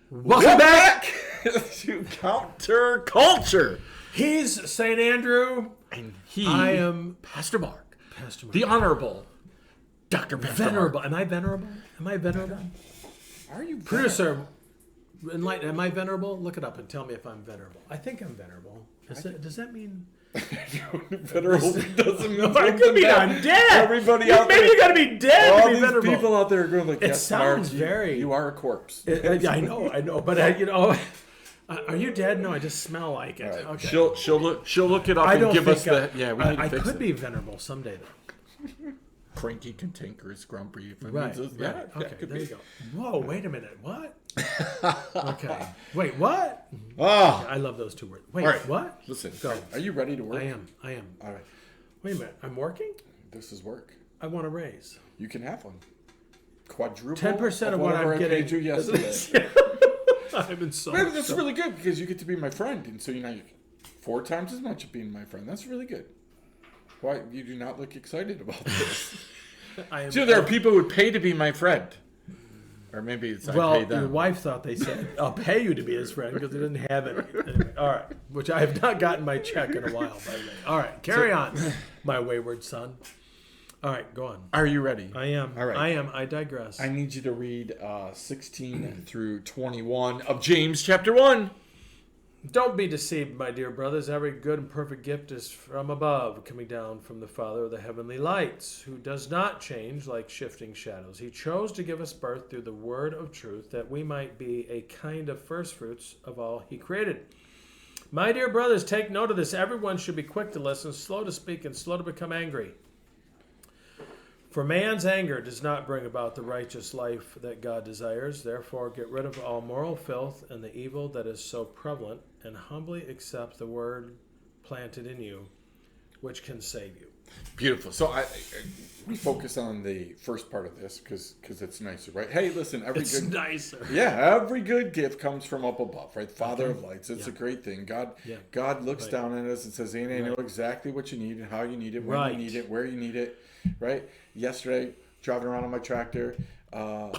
Welcome back to Counterculture. He's St. Andrew. And I am Pastor Mark. Pastor Mark. The Honorable Dr. Pastor Venerable. Mark. Am I venerable? Am I venerable? Are you Producer, enlighten. Am I venerable? Look it up and tell me if I'm venerable. I think I'm venerable. Does that mean? Venerable doesn't mean It could be I'm dead. Everybody out there. Maybe you got to be dead All to be these venerable. people out there are going like, It yes, sounds Mark, very. You are a corpse. I know. But are you dead? No, I just smell like it. Right. Okay. She'll look it up I and don't give us think the. Yeah, we need to I fix could it. be venerable someday though. Cranky, cantankerous, grumpy. If it Right. means Right. that Okay. could There be. you go. Whoa. Wait a minute. What? Okay. Wait. What? Ah, I love those two words. Wait. all right. What? Listen, Go. are you ready to work? I am. All right. Wait a minute. I'm working? This is work. I want a raise. You can have one. Quadruple. 10% of what whatever I'm I getting. paid you yesterday. I've been so. Maybe that's really good because you get to be my friend, and so you get 4 times as much of being my friend. That's really good. Why you do not look excited about this? I am, So there are people who would pay to be my friend, or maybe it's I pay well, them. your wife thought they said, "I'll pay you to be his friend" because they didn't have it. Anyway, all right, which I have not gotten my check in a while, by the way. All right, carry on, my wayward son. All right, go on. Are you ready? I am. All right. I am. I digress. I need you to read 16 through 21 of James chapter 1. Don't be deceived, my dear brothers. Every good and perfect gift is from above, coming down from the Father of the heavenly lights, who does not change like shifting shadows. He chose to give us birth through the word of truth, that we might be a kind of firstfruits of all he created. My dear brothers, take note of this. Everyone should be quick to listen, slow to speak, and slow to become angry. For man's anger does not bring about the righteous life that God desires. Therefore, get rid of all moral filth and the evil that is so prevalent, and humbly accept the word planted in you, which can save you. Beautiful. So we focus on the first part of this because it's nicer, right? Hey, listen, It's nicer. every good gift comes from up above, right? Father of lights. It's a great thing. God looks down at us and says, "Andy, I know exactly what you need and how you need it, when you need it, where you need it." Right? Yesterday, driving around on my tractor, out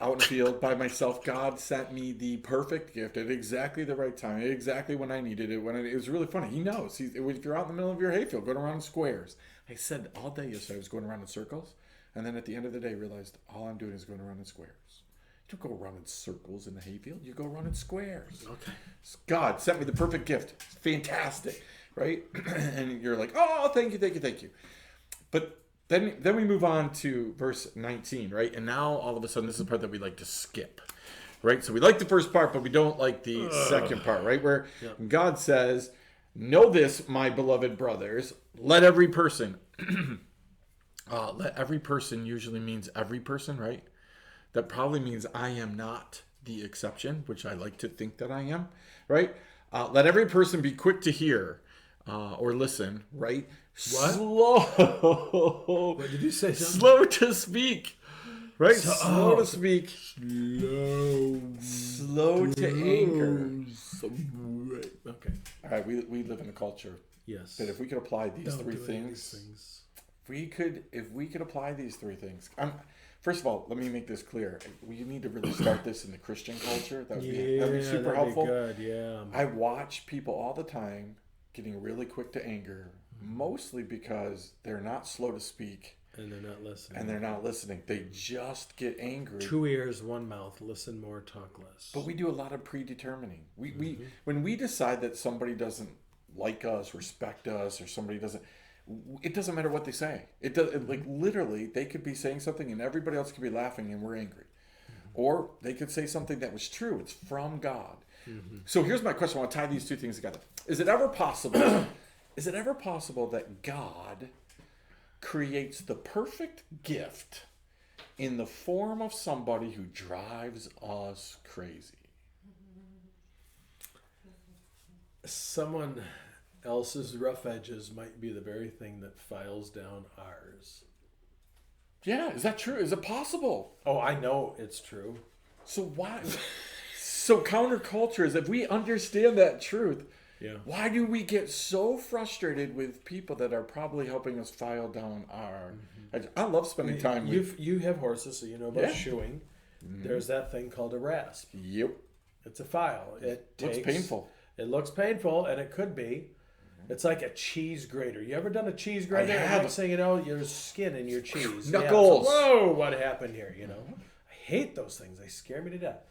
in the field by myself, God sent me the perfect gift at exactly the right time, exactly when I needed it. It was really funny. He knows. If you're out in the middle of your hayfield, going around in squares. I said all day yesterday I was going around in circles, and then at the end of the day realized all I'm doing is going around in squares. You don't go around in circles in the hayfield. You go around in squares. Okay. God sent me the perfect gift. It's fantastic, right? And you're like, oh, thank you. But then we move on to verse 19, right? And now all of a sudden, this is the part that we like to skip, right? So we like the first part, but we don't like the second part, right? Where God says, "Know this, my beloved brothers, let every person," let every person usually means every person, right? That probably means I am not the exception, which I like to think that I am, right? Let every person be quick to hear or listen, right? What? Slow. What did you say? Something? Slow to speak, right? Slow to speak. Slow to anger. Okay. All right, we live in a culture Yes. that if we could apply these Don't three do any of things, these things. if we could apply these 3 things. First of all, let me make this clear. We need to really start this in the Christian culture. That'd be super helpful. Good. Yeah. I watch people all the time getting really quick to anger, mostly because they're not slow to speak And they're not listening. and they're not listening. They just get angry. 2 ears, 1 mouth. Listen more, talk less. But we do a lot of predetermining. We when we decide that somebody doesn't like us, respect us, or somebody doesn't, it doesn't matter what they say. It does like literally they could be saying something and everybody else could be laughing and we're angry. Or they could say something that was true. It's from God. So here's my question. I want to tie these 2 things together. Is it ever possible that God creates the perfect gift in the form of somebody who drives us crazy? Someone else's rough edges might be the very thing that files down ours. Yeah, is that true? Is it possible? Oh, I know it's true. So why? So counterculture is if we understand that truth, Yeah. why do we get so frustrated with people that are probably helping us file down our? I love spending time with. You have horses, so you know about Yeah. shoeing. There's that thing called a rasp. Yep. It's a file. Looks painful. It looks painful, and it could be. It's like a cheese grater. You ever done a cheese grater? I have. Next thing you know, there's skin in your cheese. Knuckles. Yeah, whoa, what happened here? You know, I hate those things. They scare me to death.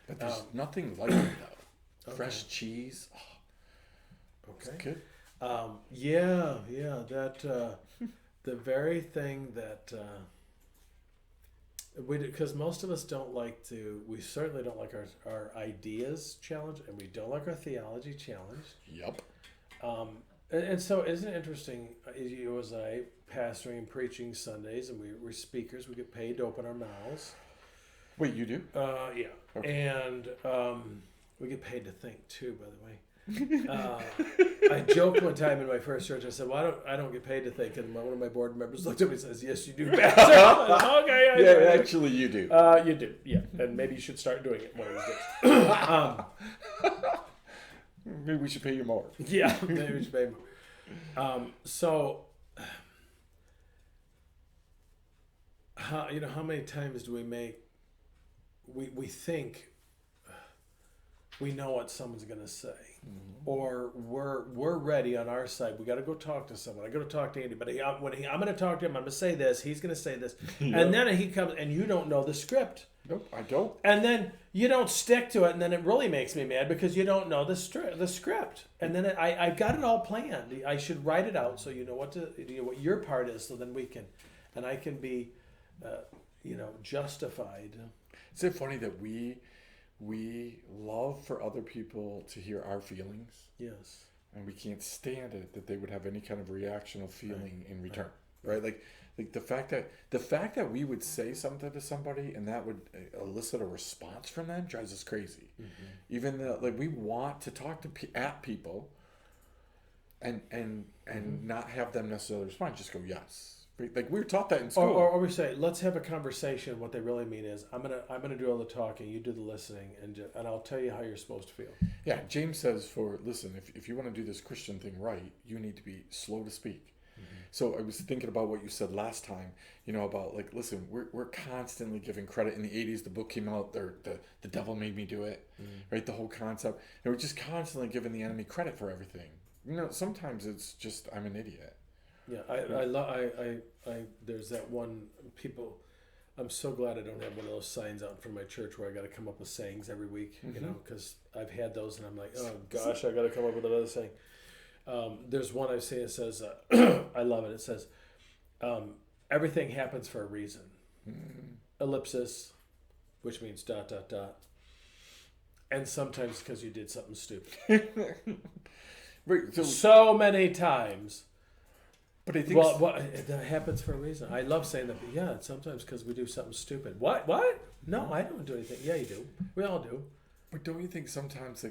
But there's nothing like it though. Fresh cheese. Oh, Okay. it's good. Yeah. That the very thing that because most of us don't like to. We certainly don't like our ideas challenged, and we don't like our theology challenged. Yep. And so, isn't it interesting? You as I pastoring and preaching Sundays, and we're speakers. We get paid to open our mouths. Wait, you do? Yeah, Okay. and we get paid to think too. By the way. I joked one time in my first church. I said, "Well, I don't get paid to think." And one of my board members looked at me and says, "Yes, you do, Pastor." Okay, Yeah, actually, you do. you do. Yeah, and maybe you should start doing it one of these days. Maybe we should pay you more. Yeah, maybe we should pay more. So, how many times do we we think we know what someone's going to say, or we're ready on our side. We got to go talk to someone. I got to talk to anybody. I'm going to talk to him. I'm going to say this. He's going to say this, and then he comes, and you don't know the script. Nope, I don't. And then you don't stick to it, and then it really makes me mad because you don't know the script. And then I've got it all planned. I should write it out so you know what your part is, so then I can be, justified. Is it funny that we love for other people to hear our feelings, Yes. and we can't stand it that they would have any kind of reactional feeling in return, right? Like the fact that we would say something to somebody and that would elicit a response from them drives us crazy. Even though we want to talk at people and not have them necessarily respond, just go yes. Like we were taught that in school. Or we say, let's have a conversation. What they really mean is, I'm gonna do all the talking, you do the listening, and I'll tell you how you're supposed to feel. Yeah, James says if you want to do this Christian thing right, you need to be slow to speak. So I was thinking about what you said last time, about listen, we're constantly giving credit. In the 80s, the book came out, the devil made me do it, right? The whole concept. And we're just constantly giving the enemy credit for everything. Sometimes it's just, I'm an idiot. Yeah, I there's that one people. I'm so glad I don't have one of those signs out in front of my church where I got to come up with sayings every week, because I've had those and I'm like, oh gosh, I got to come up with another saying. There's one I've seen. It says, I love it. It says, everything happens for a reason. Ellipsis, which means ... And sometimes because you did something stupid. Right, so many times. But I think that happens for a reason. I love saying that, but yeah, sometimes because we do something stupid. What? No, I don't do anything. Yeah, you do. We all do. But don't you think sometimes,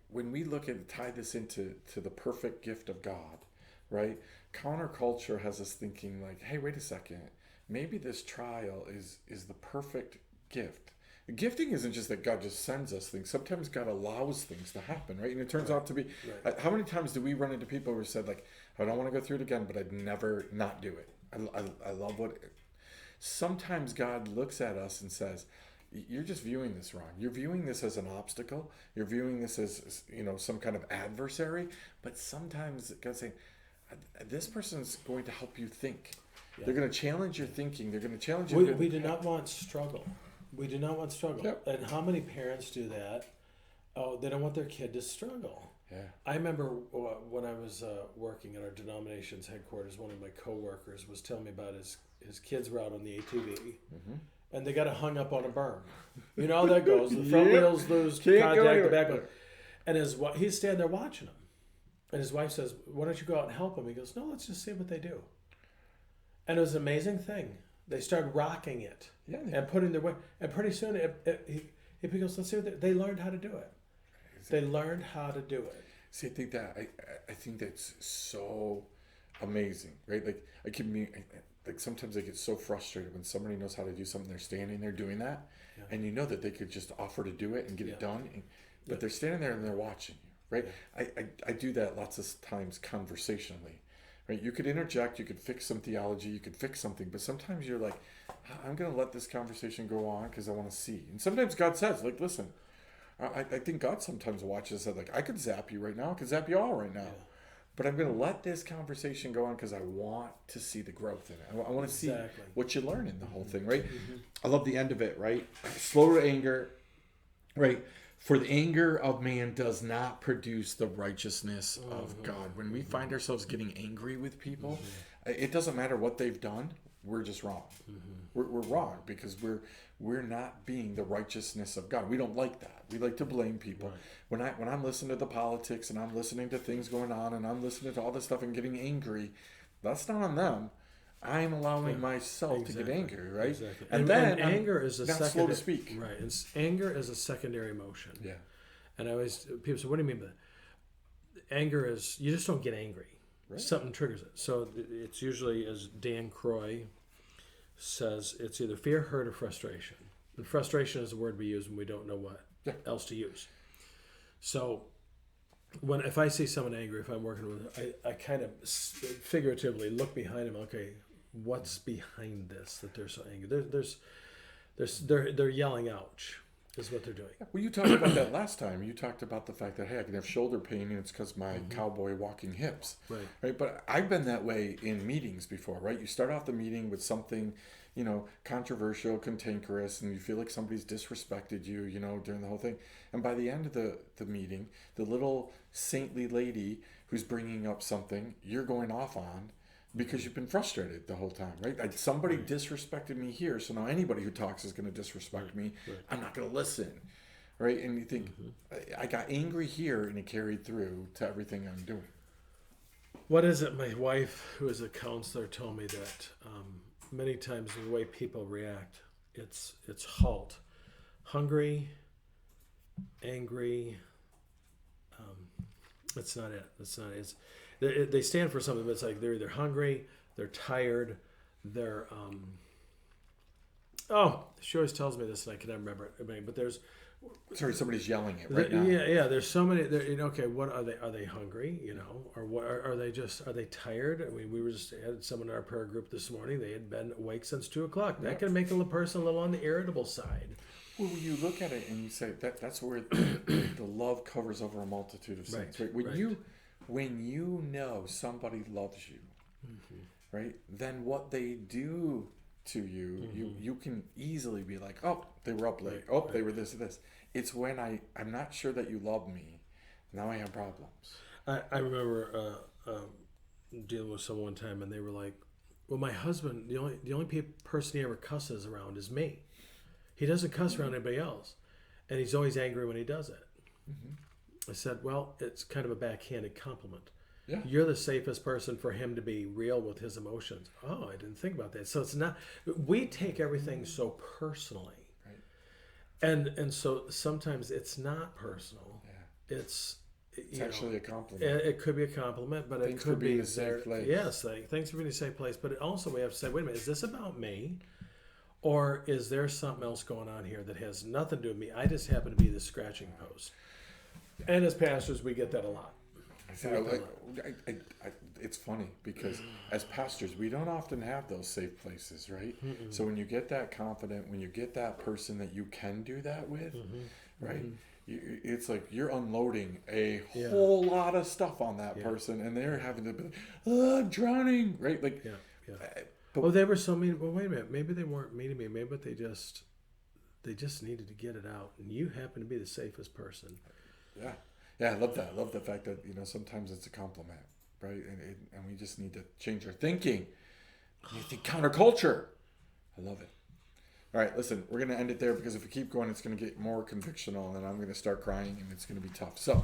when we look and tie this into the perfect gift of God, right? Counterculture has us thinking hey, wait a second. Maybe this trial is the perfect gift. Gifting isn't just that God just sends us things. Sometimes God allows things to happen, right? And it turns out to be. Right. How many times do we run into people who said I don't want to go through it again, but I'd never not do it. I love what. Sometimes God looks at us and says, "You're just viewing this wrong. You're viewing this as an obstacle. You're viewing this as some kind of adversary." But sometimes God's saying, "This person's going to help you think. Yeah. They're going to challenge your thinking. They're going to challenge you." We do not want struggle. We do not want struggle. Yep. And how many parents do that? Oh, they don't want their kid to struggle. Yeah. I remember when I was working at our denomination's headquarters, one of my coworkers was telling me about his kids were out on the ATV, and they got hung up on a berm. You know how that goes. The front wheels lose contact, the back wheel. And he's standing there watching them. And his wife says, "Why don't you go out and help them?" He goes, "No, let's just see what they do." And it was an amazing thing. They started rocking it and putting their weight. And pretty soon, he goes, "Let's see what they learned how to do it." They learned how to do it. See, I think that's so amazing, right? Sometimes I get so frustrated when somebody knows how to do something. They're standing there doing that, and you know that they could just offer to do it and get it done, but they're standing there and they're watching you, right? I do that lots of times conversationally. Right? You could interject, you could fix some theology, you could fix something, but sometimes you're I'm going to let this conversation go on because I want to see. And sometimes God says, listen, I think God sometimes watches that. Like, I could zap you right now. I could zap you all right now. But I'm going to let this conversation go on because I want to see the growth in it. I want to see Exactly. what you learn in the whole thing, right? I love the end of it, right? Slow to anger, right? For the anger of man does not produce the righteousness of God. When we find ourselves getting angry with people, it doesn't matter what they've done. We're just wrong. We're wrong because we're not being the righteousness of God. We don't like that. We like to blame people. Right. When I'm listening to the politics and I'm listening to things going on and I'm listening to all this stuff and getting angry, that's not on them. I'm allowing myself to get angry, right? Exactly. And then anger is a not secondary, slow to speak. Right. Anger is a secondary emotion. Yeah. And I always people say, "What do you mean by that?" Anger is you just don't get angry. Right. Something triggers it. So it's usually, as Dan Croy says, it's either fear, hurt, or frustration. And frustration is the word we use when we don't know what else to use. So if I see someone angry, if I'm working with, I kind of figuratively look behind them. Okay, what's behind this that they're so angry? They're yelling ouch. Is what they're doing. Well, you talked about that last time. You talked about the fact that, hey, I can have shoulder pain and it's because my cowboy walking hips. Right. But I've been that way in meetings before, right? You start off the meeting with something, controversial, cantankerous, and you feel like somebody's disrespected you, during the whole thing. And by the end of the meeting, the little saintly lady who's bringing up something you're going off on, because you've been frustrated the whole time, right? Somebody disrespected me here, so now anybody who talks is going to disrespect me. Right. I'm not going to listen, right? And you think, I got angry here, and it carried through to everything I'm doing. What is it? My wife, who is a counselor, told me that many times the way people react, it's halt, hungry, angry. That's not it. That's not it. They stand for something, but it's like they're either hungry, they're tired, they're she always tells me this and I can never remember it. But there's somebody's yelling it right now. Yeah. There's so many. Okay, what are they? Are they hungry? Or what are they? Are they tired? I mean, we had someone in our prayer group this morning. They had been awake since 2:00. That can make a person a little on the irritable side. Well, you look at it and you say that's where the love covers over a multitude of sins. Right? When you know somebody loves you, right? Then what they do to you, you can easily be like, oh, they were up late. They were this or this. It's when I'm not sure that you love me. Now I have problems. I remember dealing with someone one time, and they were like, well, my husband, the only person he ever cusses around is me. He doesn't cuss around anybody else, and he's always angry when he does it. I said, well, it's kind of a backhanded compliment. Yeah. You're the safest person for him to be real with his emotions. Oh, I didn't think about that. So it's not, we take everything so personally. Right. And so sometimes it's not personal. Yeah. It's actually a compliment. It could be a compliment, but thanks it could for being be a safe place. Yes, thanks for being a safe place. But also we have to say, wait a minute, is this about me? Or is there something else going on here that has nothing to do with me? I just happen to be the scratching post. And as pastors, we get that a lot. It's funny because as pastors, we don't often have those safe places, right? So when you get that confident, when you get that person that you can do that with, right? It's like you're unloading a whole lot of stuff on that person, and they're having to be like, oh, I'm drowning, right? Like, but they were so mean. Well, wait a minute. Maybe they weren't mean to me. Maybe they just needed to get it out, and you happen to be the safest person. Yeah, I love that. I love the fact that sometimes it's a compliment, right? And we just need to change our thinking. We need to think counterculture. I love it. All right, listen, we're going to end it there because if we keep going, it's going to get more convictional, and then I'm going to start crying, and it's going to be tough. So,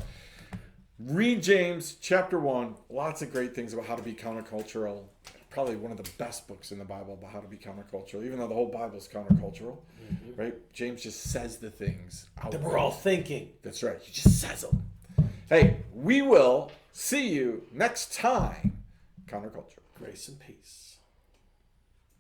read James chapter 1. Lots of great things about how to be countercultural. Probably one of the best books in the Bible about how to be countercultural, even though the whole Bible is countercultural, right? James just says the things that we're all thinking. That's right. He just says them. Hey, we will see you next time. Counterculture. Grace and peace.